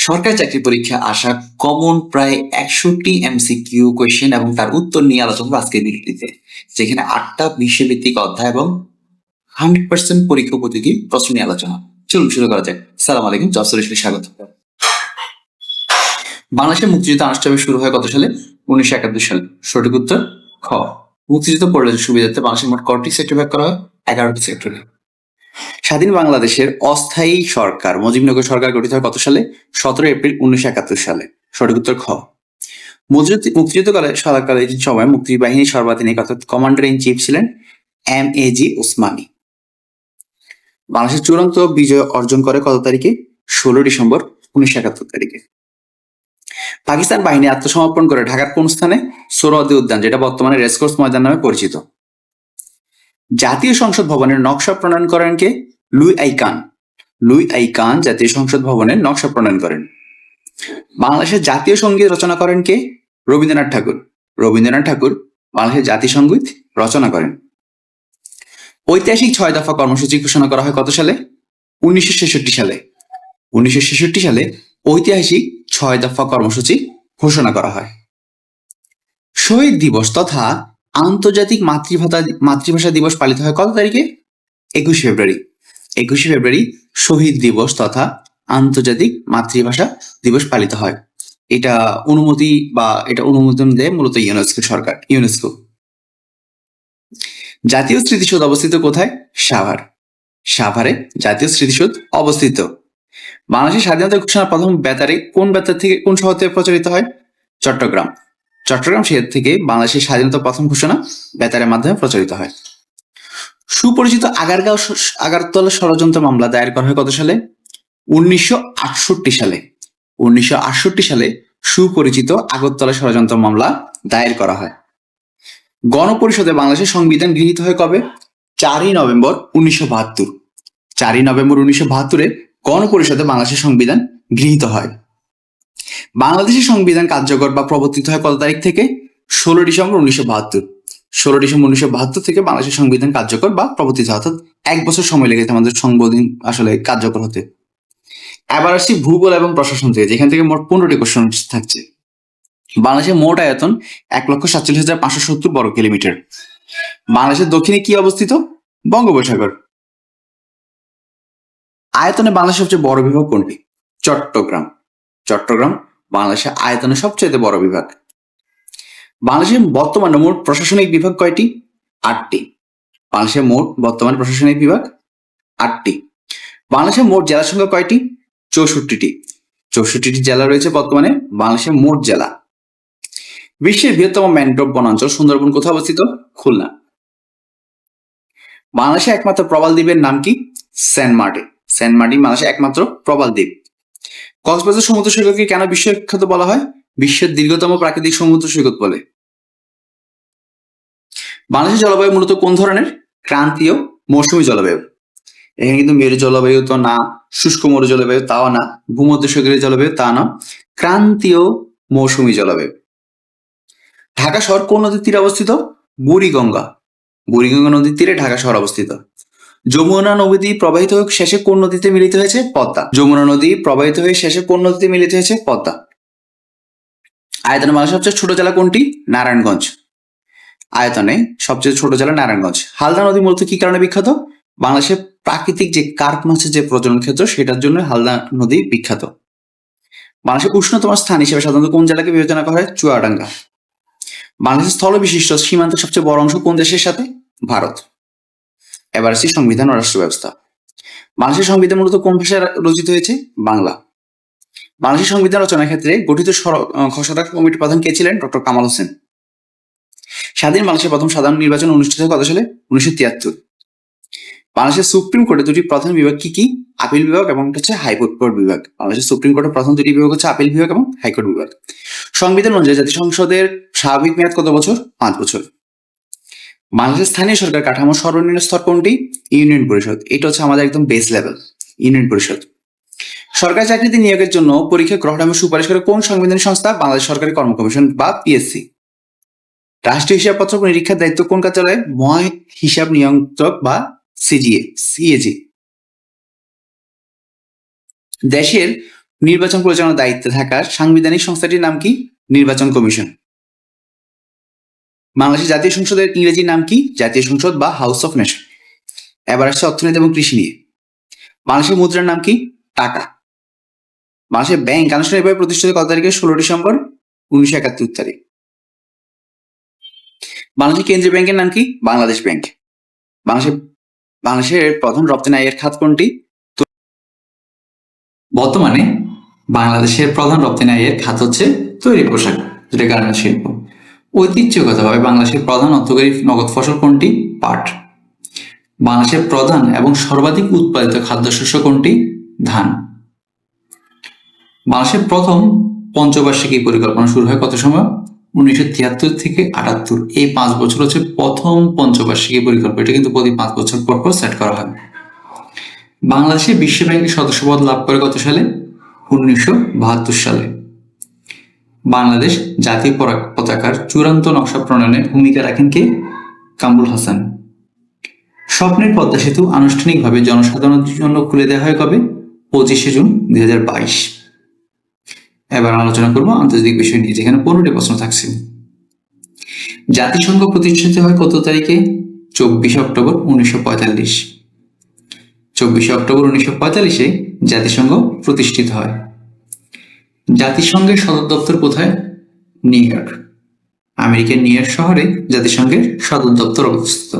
সরকারি চাকরি পরীক্ষা আসা কমন প্রায় 61টি এমসিকিউ কোয়েশ্চেন এবং তার উত্তর নিয়ে আলোচনা করব আজকের ভিডিওটিতে, যেখানে 8টা বিষয়ভিত্তিক অধ্যায় এবং 100% পরীক্ষা উপযোগী প্রশ্ন নিয়ে আলোচনা। চলুন শুরু করা যাক। সালাম আলাইকুম, জব সলিউশনে স্বাগত। বাংলাদেশের মুক্তিযুদ্ধ আনুষ্ঠানিক শুরু হয় কত সালে? 1971 সালে। সঠিক উত্তর খ। মুক্তিযুদ্ধ পরিচালনার সুবিধার্থে বাংলাদেশের মোট কয়টি সেক্টর ভাগ করা হয়? 11টি সেক্টরে। স্বাধীন বাংলাদেশের অস্থায়ী সরকার মুজিবনগর সরকার গঠিত হয় কত সালে? 17 এপ্রিল 1971 সালে। সঠিক উত্তর খ। মুক্তিযুদ্ধকালে চলাকালীন সময় মুক্তিবাহিনীর সর্বাধিনায়ক অর্থাৎ কমান্ডার ইন চিফ ছিলেন এম.এ.জি. ওসমানী। বাংলাদেশের চূড়ান্ত বিজয় অর্জন করে কত তারিখে? 16 ডিসেম্বর 1971 তারিখে। পাকিস্তান বাহিনী আত্মসমর্পণ করে ঢাকার কোন স্থানে? সোহরাওয়ার্দী উদ্যান, যেটা বর্তমানে রেসকোর্স ময়দান নামে পরিচিত। জাতীয় সংসদ ভবনের নকশা প্রণয়ন করেন কে? Louis I Kahn. Louis I Kahn জাতীয় সংসদ ভবনের নকশা প্রণয়ন করেন। বাংলাদেশের জাতীয় সঙ্গীত রচনা করেন কে? রবীন্দ্রনাথ ঠাকুর। রবীন্দ্রনাথ ঠাকুর বাংলাদেশের জাতীয় সঙ্গীত রচনা করেন। ঐতিহাসিক 6 দফা কর্মসূচি ঘোষণা করা হয় কত সালে? 1966 সালে। 1966 সালে ঐতিহাসিক 6 দফা কর্মসূচি ঘোষণা করা হয়। শহীদ দিবস তথা আন্তর্জাতিক মাতৃভাষা দিবস পালিত হয় কত তারিখে? 21 ফেব্রুয়ারি। 21 ফেব্রুয়ারি শহীদ দিবস তথা আন্তর্জাতিক মাতৃভাষা দিবস পালিত হয়। এটা অনুমোদন দেয় মূলত ইউনেস্কো সরকার। ইউনেস্কো। জাতীয় স্মৃতিসৌধ অবস্থিত কোথায়? সাভার। সাভারে জাতীয় স্মৃতিসৌধ অবস্থিত। বাংলাদেশের স্বাধীনতা ঘোষণার প্রথম বেতারে কোন শহর থেকে প্রচারিত হয়? চট্টগ্রাম। চট্টগ্রাম শহর থেকে বাংলাদেশের স্বাধীনতা প্রথম ঘোষণা বেতারের মাধ্যমে প্রচারিত হয়। সুপরিচিত আগারতলা ষড়যন্ত্র মামলা দায়ের করা হয় কত সালে? 1968 সালে। 1968 সালে সুপরিচিত আগরতলা ষড়যন্ত্র মামলা দায়ের করা হয়। গণপরিষদে বাংলাদেশের সংবিধান গৃহীত হয় কবে? 4 নভেম্বর 1972। 4 নভেম্বর 1972-এ গণপরিষদে বাংলাদেশের সংবিধান গৃহীত হয়। বাংলাদেশের সংবিধান কার্যকর বা প্রবর্তিত হয় কত তারিখ থেকে? 16 ডিসেম্বর 1972। 16 ডিসেম্বর 1972 থেকে বাংলাদেশের সংবিধান কার্যকর বা প্রবর্তিত হয়, অর্থাৎ 1 বছর সময় লেগেছে আমাদের সংবিধান আসলে কার্যকর হতে। এবার আসছি ভূগোল এবং প্রশাসন থেকে, যেখান থেকে মোট 15টি কোশ্চেন থাকছে। বাংলাদেশের মোট আয়তন 1,47,570 বর্গ কিলোমিটার। বাংলাদেশের দক্ষিণে কি অবস্থিত? বঙ্গোপসাগর। আয়তনে বাংলাদেশের সবচেয়ে বড় বিভাগ কোনটি? চট্টগ্রাম। চট্টগ্রাম বাংলাদেশের আয়তনে সবচেয়ে বড় বিভাগ। বাংলাদেশের বর্তমানে মোট প্রশাসনিক বিভাগ কয়টি? 8টি। বাংলাদেশের মোট বর্তমানে প্রশাসনিক বিভাগ 8টি। বাংলাদেশের মোট জেলার সংখ্যা কয়টি? 64টি। 64টি জেলা রয়েছে বর্তমানে বাংলাদেশের মোট জেলা। বিশ্বের বৃহত্তম ম্যানগ্রোভ বনাঞ্চল সুন্দরবন কোথায় অবস্থিত? খুলনা। বাংলাদেশের একমাত্র প্রবাল দ্বীপের নাম কি? Saint Martin. সেন্ট মার্টিন বাংলাদেশের একমাত্র প্রবাল দ্বীপ। কক্সবাজার সমুদ্র সৈকতকে কেন বিশ্ববিখ্যাত বলা হয়? বিশ্বের দীর্ঘতম প্রাকৃতিক সমুদ্র সৈকত বলে। বাংলাদেশের জলবায়ু মূলত কোন ধরনের? ক্রান্তীয় মৌসুমী জলবায়ু। এখানে কিন্তু মেরু জলবায়ু তো না, শুষ্ক মরু জলবায়ু তাও না, ভূমধ্যসাগরীয় জলবায়ু তা না, ক্রান্তীয় মৌসুমী জলবায়ু। ঢাকা শহর কোন নদীর তীরে অবস্থিত? বুড়িগঙ্গা। বুড়িগঙ্গা নদীর তীরে ঢাকা শহর অবস্থিত। যমুনা নদী প্রবাহিত হয়ে শেষে কোন নদীতে মিলিত হয়েছে? পদ্মা। যমুনা নদী প্রবাহিত হয়ে শেষে কোন নদীতে মিলিত হয়েছে? পদ্মা। আয়তনে বাংলাদেশের সবচেয়ে ছোট জেলা কোনটি? নারায়ণগঞ্জ। আয়তনে সবচেয়ে ছোট জেলা নারায়ণগঞ্জ। হালদা নদী মূলত কি কারণে বিখ্যাত? বাংলাদেশের প্রাকৃতিক যে কার্প মাছের যে প্রজনন ক্ষেত্র, সেটার জন্য হালদা নদী বিখ্যাত। বাংলাদেশের উষ্ণতম স্থান হিসেবে সাধারণত কোন জেলাকে বিবেচনা করা হয়? চুয়াডাঙ্গা। বাংলাদেশের স্থল বিশিষ্ট সীমান্তের সবচেয়ে বড় অংশ কোন দেশের সাথে? ভারত। এবার আসছি সংবিধান ও রাষ্ট্র ব্যবস্থা। বাংলাদেশের সংবিধান মূলত কোন ভাষায় রচিত হয়েছে? বাংলা। বাংলাদেশের সংবিধান রচনার ক্ষেত্রে গঠিত খসড়া কমিটির প্রধান কে ছিলেন? ডক্টর কামাল হোসেন। স্বাধীন বাংলাদেশের প্রথম সাধারণ নির্বাচন অনুষ্ঠিত হয় কত সালে? 1973। বাংলাদেশের সুপ্রিম কোর্টের দুটি প্রধান বিভাগ কি কি? আপিল বিভাগ এবং হাইকোর্ট বিভাগ। বাংলাদেশের সুপ্রিম কোর্টের প্রথম দুটি বিভাগ হচ্ছে আপিল বিভাগ এবং হাইকোর্ট বিভাগ। সংবিধান অনুযায়ী জাতীয় সংসদের স্বাভাবিক মেয়াদ কত বছর? 5 বছর। বাংলাদেশের স্থানীয় সরকার কাঠামোর সর্বনিম্ন স্তর কোনটি? ইউনিয়ন পরিষদ। এটা হচ্ছে আমাদের একদম বেস লেভেল, ইউনিয়ন পরিষদ। সরকারি চাকরিতে নিয়োগের জন্য পরীক্ষা গ্রহণের সুপারিশ করে কোন সাংবিধানিক সংস্থা? বাংলাদেশ সরকারি কর্ম কমিশন বা পিএসসি। রাষ্ট্রীয় হিসাবপত্র নিরীক্ষার দায়িত্ব কোন কার্যালয়ে? মহা হিসাব নিয়ন্ত্রক বা সিএজি। দেশের নির্বাচন পরিচালনার দায়িত্বে থাকা সাংবিধানিক সংস্থাটির নাম কি? নির্বাচন কমিশন। বাংলাদেশের জাতীয় সংসদের ইংরেজি নাম কি? জাতীয় সংসদ বা হাউস অফ নেশন। এবার আসছে অর্থনীতি এবং কৃষি নিয়ে। বাংলাদেশের মুদ্রার নাম কি? টাকা। বাংলাদেশের ব্যাংক আনুষ্ঠানিকভাবে প্রতিষ্ঠিত কত তারিখে? 16 ডিসেম্বর 1971 তারিখ। বাংলাদেশের কেন্দ্রীয় ব্যাংকের নাম কি? বাংলাদেশ ব্যাংক। বাংলাদেশের প্রধান রপ্তানি আয়ের খাত কোনটি? বর্তমানে বাংলাদেশের প্রধান রপ্তানি আয়ের খাত হচ্ছে তৈরি পোশাক, যেটা গার্মেন্টস শিল্প। ঐতিহ্যগতভাবে বাংলাদেশের প্রধান অর্থকরী নগদ ফসল কোনটি? পাট। বাংলাদেশের প্রধান এবং সর্বাধিক উৎপাদিত খাদ্যশস্য কোনটি? ধান। বাংলাদেশের প্রথম পঞ্চবার্ষিকী পরিকল্পনা শুরু হয় কত সময়? 1973 থেকে 78। এই 5 বছর হচ্ছে প্রথম পঞ্চবার্ষিকী পরিকল্পনা। এটা কিন্তু প্রতি 5 বছর পর পর সেট করা হয়। বাংলাদেশে বিশ্ব ব্যাংকের সদস্যপদ লাভ করে কত সালে? 1972 সালে। বাংলাদেশ জাতীয় পতাকার চূড়ান্ত নকশা প্রণয়নে ভূমিকা রাখেন কে? কামরুল হাসান। স্বপ্নের পদ্মা সেতু আনুষ্ঠানিকভাবে জনসাধারণের জন্য খুলে দেওয়া হয় কবে? 25শে জুন 2022। এবার আলোচনা করব আন্তর্জাতিক বিষয় নিয়ে, যেখানে 15টি প্রশ্ন থাকছে। জাতিসংঘ প্রতিষ্ঠিত হয় কত তারিখে? 24 অক্টোবর 1945। 24 অক্টোবর 1945-এ জাতিসংঘ প্রতিষ্ঠিত হয়। জাতিসংঘের সদর দপ্তর কোথায়? New York. আমেরিকার নিউ ইয়র্ক শহরে জাতিসংঘের সদর দপ্তর অবস্থিত।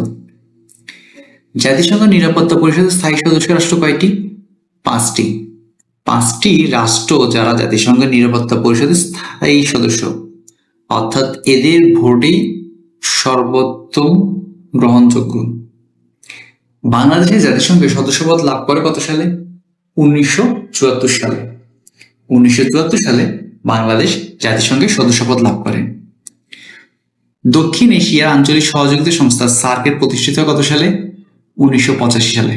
জাতিসংঘ নিরাপত্তা পরিষদের স্থায়ী সদস্য রাষ্ট্র কয়টি? 5টি। 5টি রাষ্ট্র যারা জাতিসংঘের নিরাপত্তা পরিষদের স্থায়ী সদস্য, অর্থাৎ এদের ভোটেই সর্বোত্তম গ্রহণযোগ্য। বাংলাদেশের জাতিসংঘের সদস্যপদ লাভ করে কত সালে? 1974 সালে। 1974 সালে বাংলাদেশ জাতিসংঘের সদস্যপদ লাভ করে। দক্ষিণ এশিয়া আঞ্চলিক সহযোগিতা সংস্থা সার্কের প্রতিষ্ঠিত হয় কত সালে? 1985 সালে।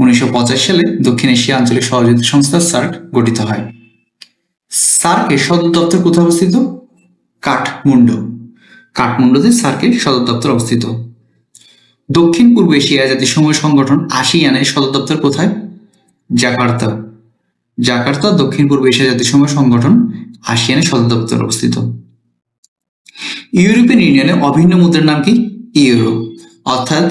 1985 সালে দক্ষিণ এশিয়া আঞ্চলিক সহযোগিতা সংস্থা সার্ক গঠিত হয়। সার্কের সদর দপ্তর কোথায় অবস্থিত? কাঠমান্ডু। কাঠমান্ডুতে সার্কের সদর দপ্তর অবস্থিত। দক্ষিণ পূর্ব এশিয়া জাতিসংঘ সংগঠন আসিয়ানের সদর দপ্তর কোথায়? জাকার্তা। জাকার্তা দক্ষিণ পূর্ব এশিয়া জাতিসংঘ সংগঠন আসিয়ানের সদর দপ্তর অবস্থিত। ইউরোপিয়ান ইউনিয়নের অভিন্ন মুদ্রার নাম কি? ইউরো। অর্থাৎ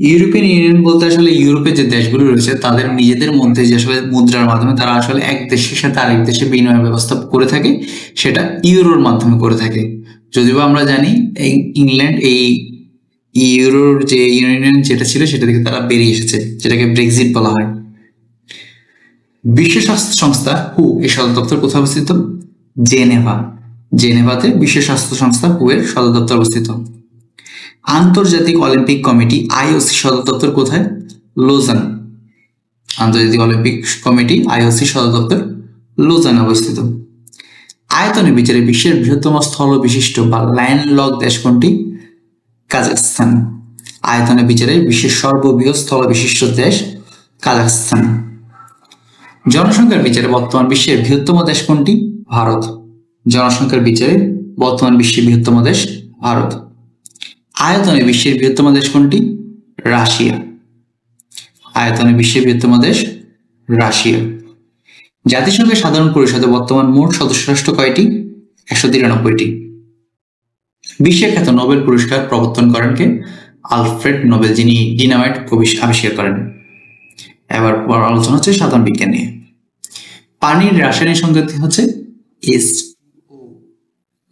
ইউরোপিয়ান ইউনিয়ন বলতে আসলে ইউরোপের যে দেশগুলো রয়েছে তাদের নিজেদের মধ্যে যে আসলে মুদ্রার মাধ্যমে তারা আসলে এক দেশের সাথে আরেক দেশে বিনিময় ব্যবস্থা করে থাকে, সেটা ইউরোর মাধ্যমে করে থাকে। যদিও আমরা জানি এই ইংল্যান্ড এই ইউরোর যে ইউনিয়ন যেটা ছিল সেটা থেকে তারা বেরিয়ে এসেছে, যেটাকে ব্রেক্সিট বলা হয়। বিশ্ব স্বাস্থ্য সংস্থা হু এর সদর দপ্তর কোথায় অবস্থিত? জেনেভা। জেনেভাতে বিশ্ব স্বাস্থ্য সংস্থা হু এর সদর দপ্তর অবস্থিত। আন্তর্জাতিক অলিম্পিক কমিটি আইওসি সদর দপ্তর কোথায়? লোজান। আন্তর্জাতিক অলিম্পিক কমিটি আইওসি সদর দপ্তর লোজানে অবস্থিত। আয়তনে বিচারে বিশ্বের বৃহত্তম স্থল বিশিষ্ট বা ল্যান্ডলক দেশ কোনটি? কাজাখস্তান। আয়তনে বিচারে বিশ্বের সর্ববৃহৎ স্থল বিশিষ্ট দেশ কাজাখস্তান। জনসংখ্যার বিচারে বর্তমান বিশ্বের বৃহত্তম দেশ কোনটি? ভারত। জনসংখ্যার বিচারে বর্তমান বিশ্বের বৃহত্তম দেশ ভারত। আয়তনে বিশ্বের বৃহত্তম দেশ কোনটি? রাশিয়া। আয়তনে বিশ্বের বৃহত্তম দেশ রাশিয়া। জাতিসংঘের সাধারণ পরিষদে বর্তমান মোট সদস্য রাষ্ট্র কয়টি? 193টি। বিশ্বের খ্যাত নোবেল পুরস্কার প্রবর্তন করেন কে? আলফ্রেড নোবেল, যিনি ডিনামাইট আবিষ্কার করেন। এবার আলোচনা হচ্ছে সাধারণ বিজ্ঞান নিয়ে। পানির রাসায়নিক সংকেত হচ্ছে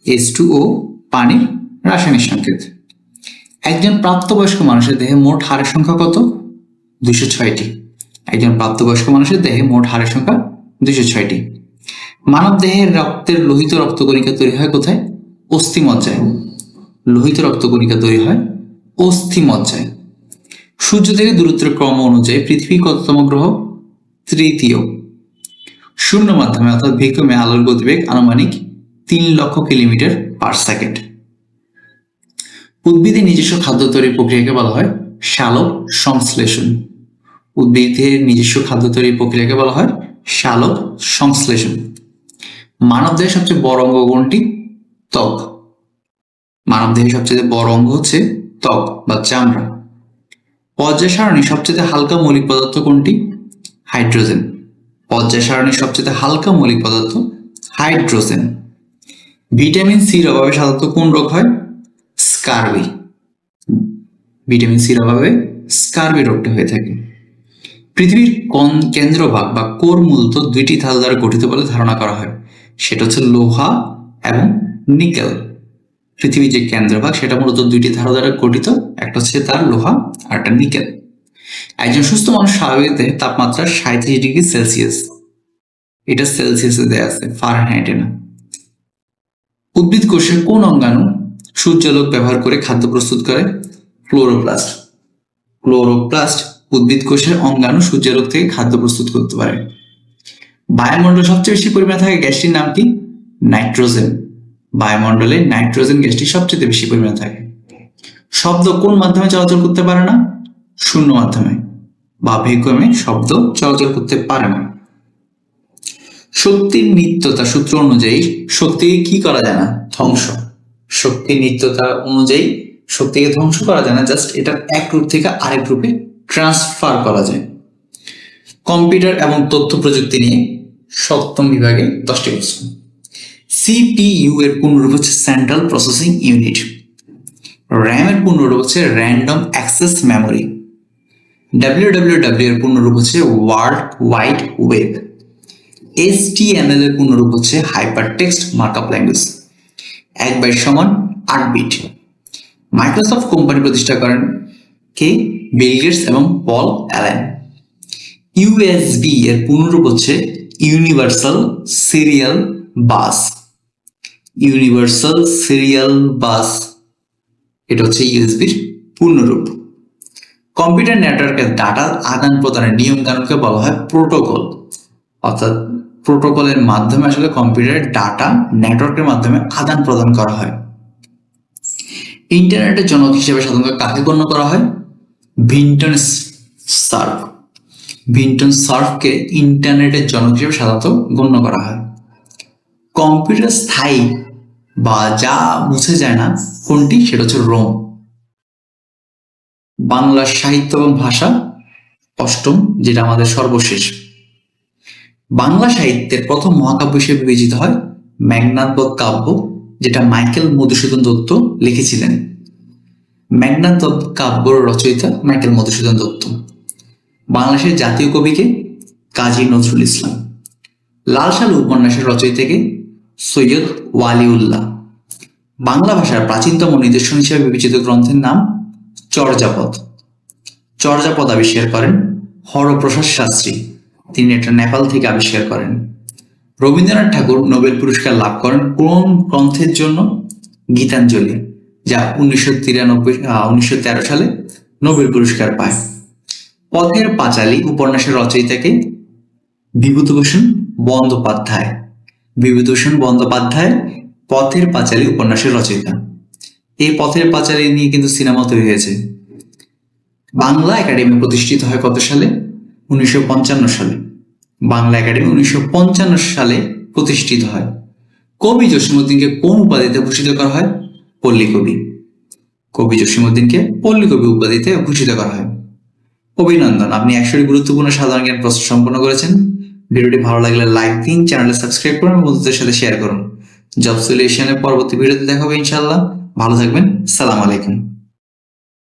H2O, পানির রাসায়নিক সংকেত। একজন প্রাপ্তবয়স্ক মানুষের দেহে মোট হাড়ের সংখ্যা কত? 206টি। একজন প্রাপ্তবয়স্ক মানুষের দেহে মোট হাড়ের সংখ্যা 206টি। মানব দেহের রক্তের লোহিত রক্তকণিকা তৈরি হয় কোথায়? অস্থিমজ্জায়। লোহিত রক্তকণিকা তৈরি হয় অস্থিমজ্জায়। সূর্য থেকে দূরত্বের ক্রম অনুযায়ী পৃথিবী কততম গ্রহ? তৃতীয়। শূন্য মাধ্যমে অর্থাৎ ভ্যাকুয়ামে আলোর গতিবেগ আনুমানিক 3 লক্ষ কিলোমিটার পার সেকেন্ড। উদ্ভিদের নিজস্ব খাদ্য তৈরির প্রক্রিয়াকে বলা হয় সালোক সংশ্লেষণ। উদ্ভিদের নিজস্ব খাদ্য তৈরির প্রক্রিয়াকে বলা হয় সালোক সংশ্লেষণ। মানবদেহের সবচেয়ে বড় অঙ্গ কোনটি? ত্বক। মানবদেহের সবচেয়ে বড় অঙ্গ হচ্ছে ত্বক বা চামড়া। পর্যায় সারণী সবচেয়ে হালকা মৌলিক পদার্থ কোনটি? হাইড্রোজেন। পর্যায় সারণীর সবচেয়ে হালকা মৌলিক পদার্থ হাইড্রোজেন। ভিটামিন সির অভাবে সাধারণত কোন রোগ হয়? স্কারবি। ভিটামিন সির অভাবে স্কারবি রোগটা হয়ে থাকে। পৃথিবীর কোন কেন্দ্রভাগ বা কোর মূলত দুইটি ধাতু দ্বারা গঠিত বলে ধারণা করা হয়? সেটা হচ্ছে লোহা এবং নিকেল। পৃথিবীর যে কেন্দ্রভাগ সেটা মূলত দুইটি ধাতু দ্বারা গঠিত, একটা হচ্ছে তার লোহা আর একটা নিকেল। একজন সুস্থ মানুষ স্বাভাবিক তাপমাত্রা 37°C, এটা সেলসিয়াসে দেয়া আছে, ফারেনহাইটে না। উদ্ভিদ কোষের কোন অঙ্গাণু সূর্যালোক ব্যবহার করে খাদ্য প্রস্তুত করে? ক্লোরোপ্লাস্ট। ক্লোরোপ্লাস্ট উদ্ভিদ কোষের অঙ্গাণু সূর্যালোক থেকে খাদ্য প্রস্তুত করতে পারে। বায়ুমণ্ডলে সবচেয়ে বেশি পরিমাণে থাকে গ্যাসটির নাম কি? নাইট্রোজেন। বায়ুমণ্ডলে নাইট্রোজেন গ্যাসটি সবচেয়ে বেশি পরিমাণে থাকে। শব্দ কোন মাধ্যমে চলাচল করতে পারে না? শূন্য মাধ্যমে বা ভ্যাকুয়ামে শব্দ চলাচল করতে পারে না। শক্তির নিত্যতা সূত্র অনুযায়ী শক্তিকে কি করা যায় না? ধ্বংস। শক্তির নিত্যতা অনুযায়ী শক্তিকে ধ্বংস করা যায় না, জাস্ট এটা এক রূপ থেকে আরেক রূপে ট্রান্সফার করা যায়। কম্পিউটার এবং তথ্য প্রযুক্তি নিয়ে 7ম বিভাগে 10টি প্রশ্ন। সিপিইউ এর পূর্ণরূপ হচ্ছে সেন্ট্রাল প্রসেসিং ইউনিট। র্যাম এর পূর্ণরূপ হচ্ছে র্যান্ডম অ্যাক্সেস মেমোরি। www এর পূর্ণরূপ হচ্ছে ওয়ার্ল্ড ওয়াইড ওয়েব। HTML এর পূর্ণরূপ হচ্ছে হাইপারটেক্সট মার্কআপ ল্যাঙ্গুয়েজ। 1 বাইট সমান 8 বিট। মাইক্রোসফট কোম্পানি প্রতিষ্ঠা করেন কে? বিল গেটস এবং পল অ্যালেন। USB এর পূর্ণরূপ হচ্ছে universal serial bus. Universal serial bus, এটা হচ্ছে USB এর পূর্ণরূপ। কম্পিউটার নেটওয়ার্কের ডাটা আদান প্রদানের নিয়ম কানুনকে বলা হয় প্রোটোকল। অর্থাৎ প্রোটোকলের মাধ্যমে আসলে কম্পিউটারের ডাটা নেটওয়ার্কের মাধ্যমে আদান প্রদান করা হয়। ইন্টারনেটের জনক হিসেবে সাধারণত কাকে গণ্য করা হয়? ভিন্টন সার্ফ। ভিন্টন সার্ফকে ইন্টারনেটের জনক হিসেবে সাধারণত গণ্য করা হয়। কম্পিউটার স্থায়ী বা যা মুছে যায় না কোনটি? সেটা হচ্ছে রোম। বাংলা সাহিত্য এবং ভাষা 8ম, যেটা আমাদের সর্বশেষ। বাংলা সাহিত্যের প্রথম মহাকাব্য হিসেবে বিবেচিত হয় মেঘনাদবধ কাব্য, যেটা মাইকেল মধুসূদন দত্ত লিখেছিলেন। মেঘনাদবধ কাব্যর রচয়িতা মাইকেল মধুসূদন দত্ত। বাংলাদেশের জাতীয় কবিকে? কাজী নজরুল ইসলাম। লাল সালু উপন্যাসের রচয়িতাকে? সৈয়দ ওয়ালিউল্লাহ। বাংলা ভাষার প্রাচীনতম নিদর্শন হিসেবে বিবেচিত গ্রন্থের নাম চর্যাপদ। চর্যাপদ আবিষ্কার করেন হরপ্রসাদ শাস্ত্রী, তিনি এটা নেপাল থেকে আবিষ্কার করেন। রবীন্দ্রনাথ ঠাকুর নোবেল পুরস্কার লাভ করেন কোন গ্রন্থের জন্য? গীতাঞ্জলি, যা 1913 সালে নোবেল পুরস্কার পায়। পথের পাঁচালী উপন্যাসের রচয়িতাকে? বিভূতিভূষণ বন্দ্যোপাধ্যায়। বিভূতিভূষণ বন্দ্যোপাধ্যায় পথের পাঁচালী উপন্যাসের রচয়িতা। এই পথের পাঁচালী নিয়ে কিন্তু সিনেমা তৈরি হয়েছে। বাংলা একাডেমি প্রতিষ্ঠিত হয় কত সালে? 1955 সালে। বাংলা একাডেমি 1955 সালে প্রতিষ্ঠিত হয়। কবি জসীমউদ্দীনকে কোন উপাধিতে ভূষিত করা হয়? পল্লী কবি। কবি জসীমউদ্দীনকে পল্লী কবি উপাধিতে ভূষিত করা হয়। অভিনন্দন, আপনি 100টি গুরুত্বপূর্ণ সাধারণ জ্ঞান প্রশ্ন সম্পন্ন করেছেন। ভিডিওটি ভালো লাগলে লাইক দিন, চ্যানেলে সাবস্ক্রাইব করুন, বন্ধুদের সাথে শেয়ার করুন। জব সলিউশনের পরবর্তী ভিডিওতে দেখা হবে ইনশাআল্লাহ। ভালো থাকবেন। সালাম আলাইকুম।